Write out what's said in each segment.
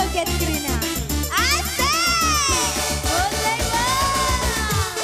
joget Krina. Asik! Boleh bang.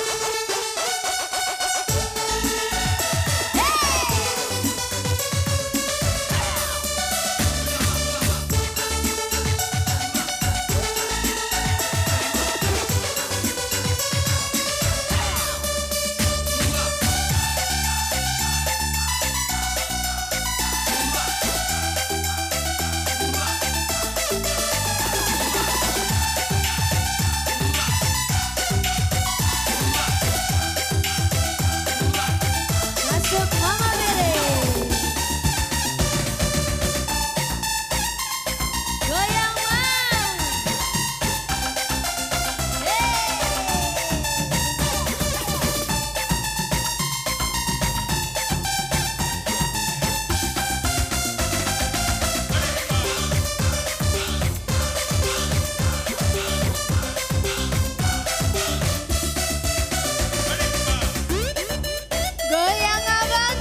Masuk Mama Bere. Goyang bang. Goyang abang.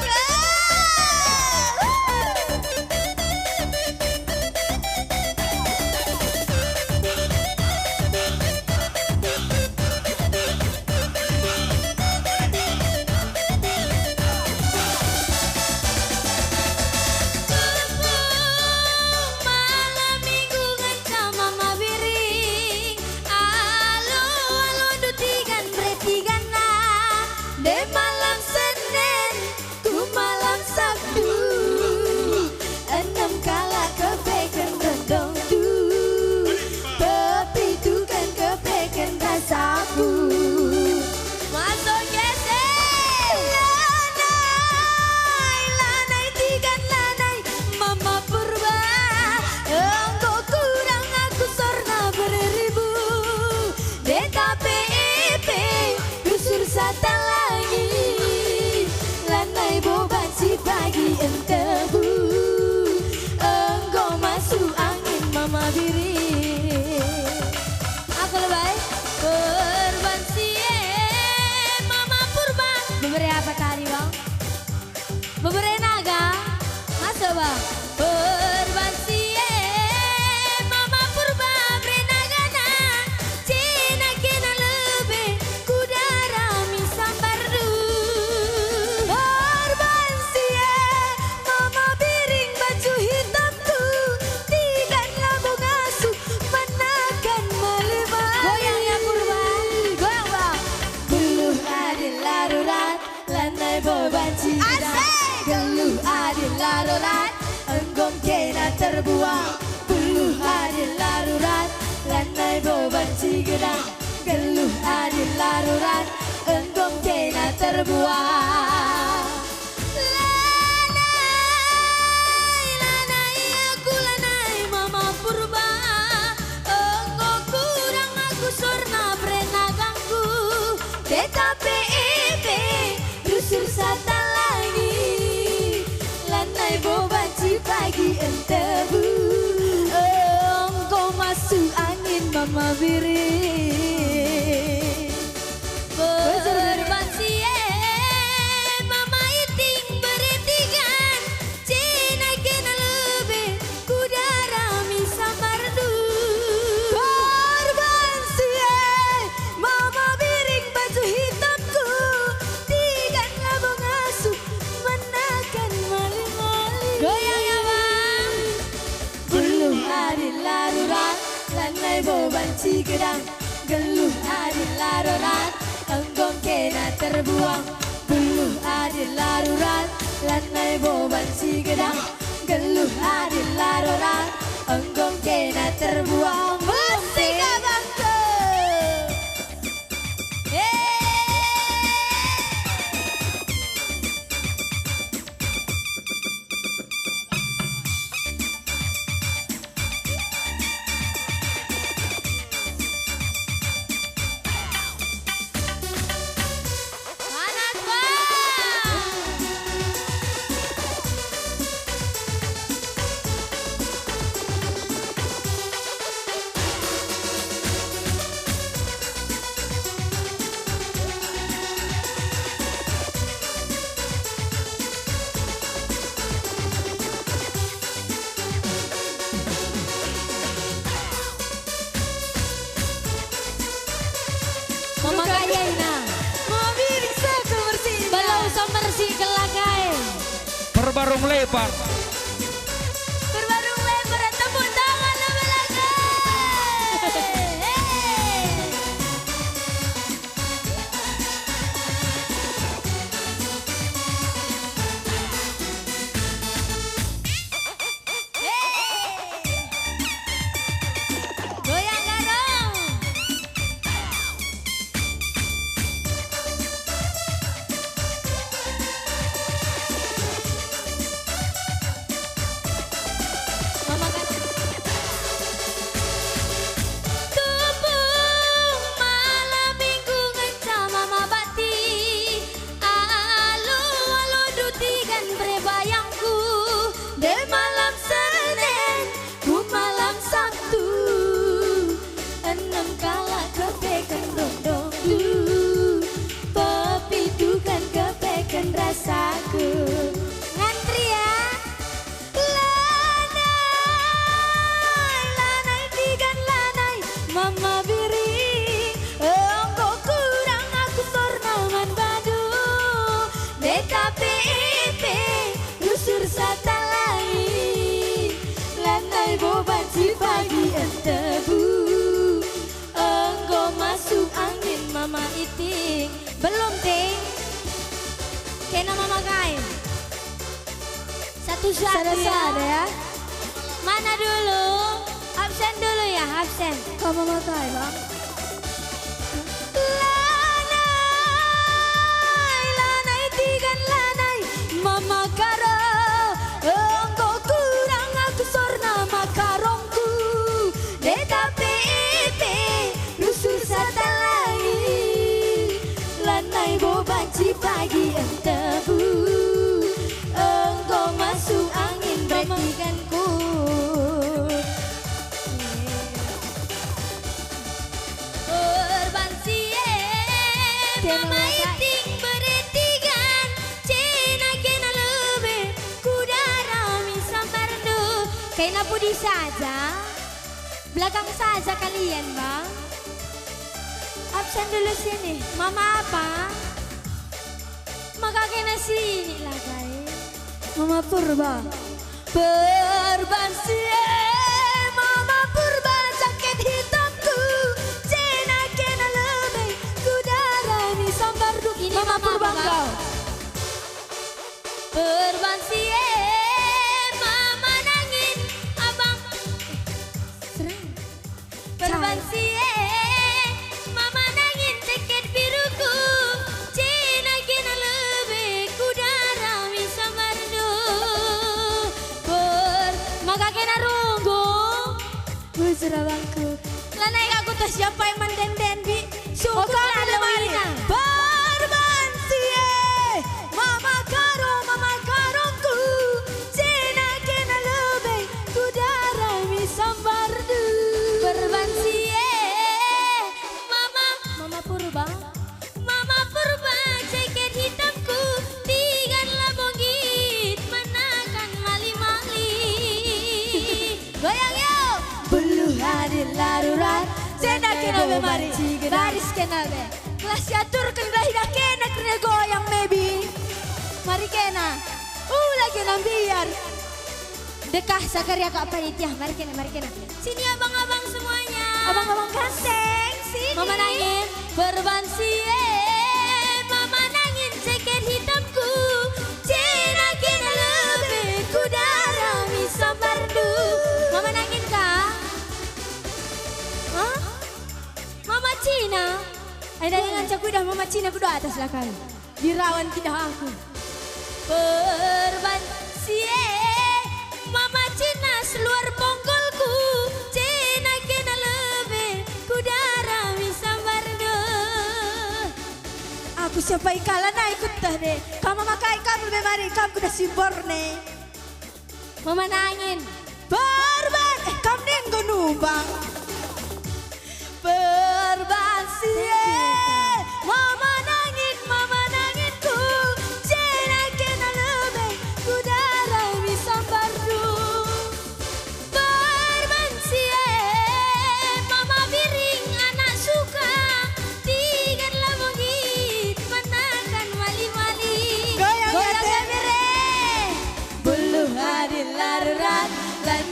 Malam minggu ngancam mama biring. Alo alo dutigan bertigan nah. De malam Senin ku malam Sabtu. Enam kala kepeken rendong du. Tapi tu kan kepeken rasaku. Masuk gesek. Lanai tigan lanai mama purba. Engkau kurang aku sorna beribu. DKPP busur sata lagi. Lanai boban si pagi entebu. Engkau masuk angin mama biri. Aku lebay korban sie mama purba. Bebere apa tadi bang? Bebere naga. Masuk bang. Korban sie mama purba berenaga na. Cina kena lebih kudara misambar du. Korban sie mama biring baju hitamku. Tigan lambung asuh menakan melima. Goyang ya purba. Goyang bang. Geluh adil larurat lanai beban cigedang. Geluh adil larurat enggom kena terbuang. Geluh adil larurat lanai beban cigedang. Geluh adil larurat enggom kena terbuang. Lanai, lanai aku lanai mama purba. Engkau kurang aku sorna berenagangku. DKPP rusur sata lagi. Lanai boban si pagi entebu. Engkau masuk angin mama biri. Berban sie mama iting beretigan. Cina kena lebih kudara misambar du. Korban sie mama biring baju hitamku. Tigan labung asuh menakan mali-mali. Goyang ya bang. Geluh adil larurat lanai boban cigedang. Geluh adil larurat enggom kena terbuang. Geluh adil larurat lanai boban cigedang. Geluh adil larurat enggom kena terbuang. Musik abangku. Panas bang. ayana. Mau biring saku bersih. Balau bersih kelakai. Berbarung lebar. Berbarung lebar tepuk tangan lebih lagi. Goyang garong. Mama kan Tupung malam minggu ngencam mama bati. Alu dutigan berbayangku. De malam Senin ku malam Sabtu. Enam kala kepekan rondongku. Pepitukan kepekan rasaku. Ngantri ya. Lanai tigan lanai mama biring. Engkau kurang aku sornaman badu. DKPP rusur satalai. Lanai boban si pagi entebu. Engkau masuk angin mama iting. Belum ting. Kena mama kain. Satu-satu ya. Mana dulu? Absen dulu ya, absen. Kamu mau tahu bang? Lanai tigan lanai, mama karo. Engkau kurang aku sorna makarongku. DKPP rusur satalai. Lanai bobanci pagi entebu. Engkau masuk angin betikanku. Mama iting beretigan. Cina kena lebih kudarami sambardu. Kena pudi saja. Belakang saja kalian bang. Absen dulu sini. Mama apa? Maka kena sini lah guys. Mama Purba. Berbansie. Mama Purba jaket hitamku. Cina kena lebih kudarami sambardu. Ini Mama Purba kau. Berbansie. Mama nangin. Abang. Serang. Berbansie. Mama nangin jaket biruku. Cina kena lebih kudarami sambardu. Maka kena runggu. Surabangku. Lanai aku tuh siapa yang manden-den bi. Syukur ada mana. Berbansie. Mama karongku. Cina kena lebih kudarami sambardu. Berbansie. Mama Purba. Mama Purba jaket hitamku. Tigan labongit menakan mali-mali. Goyang yuk. Bulu hadir larurat. Cina kena memari. Baris kena be. Kelas atur kena hidak kena kena goyang maybe. Mari kena. Lagi biar. Dekah sakarya kak panitia. Mari kena. Sini abang-abang semuanya. Abang-abang ganteng. Sini. Mama nangin. Berbansie. Mama nangin jaket hitamku. Cina kena lebih kudarami sambardu. Mama nangin kak? Hah? Mama Cina? Ada dengan cakudah Mama Cina kuda atas lah kali. Dirawan tidak aku. Berbansie. Mama Cina seluar ponggolku. Cina kena lebih kudarami sambardu. Aku siapa ikalan na ikut dah deh. Kamu makai kamu memari kamu kuda simbor nih. Mama nangin. Kamu nenggo numbang. Berbansie. Mama nanginku. Cina kena lebih kudarami sambardu. Berbansie. Mama biring anak suka. Tigan lama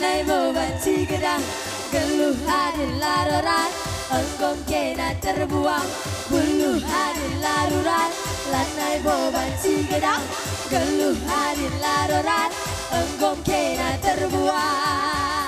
lanai beban si gedang, geluh hadir laruran, enggom kena terbuang, buluh hadir laruran, lanai beban si gedang, geluh hadir laruran, enggom kena terbuang.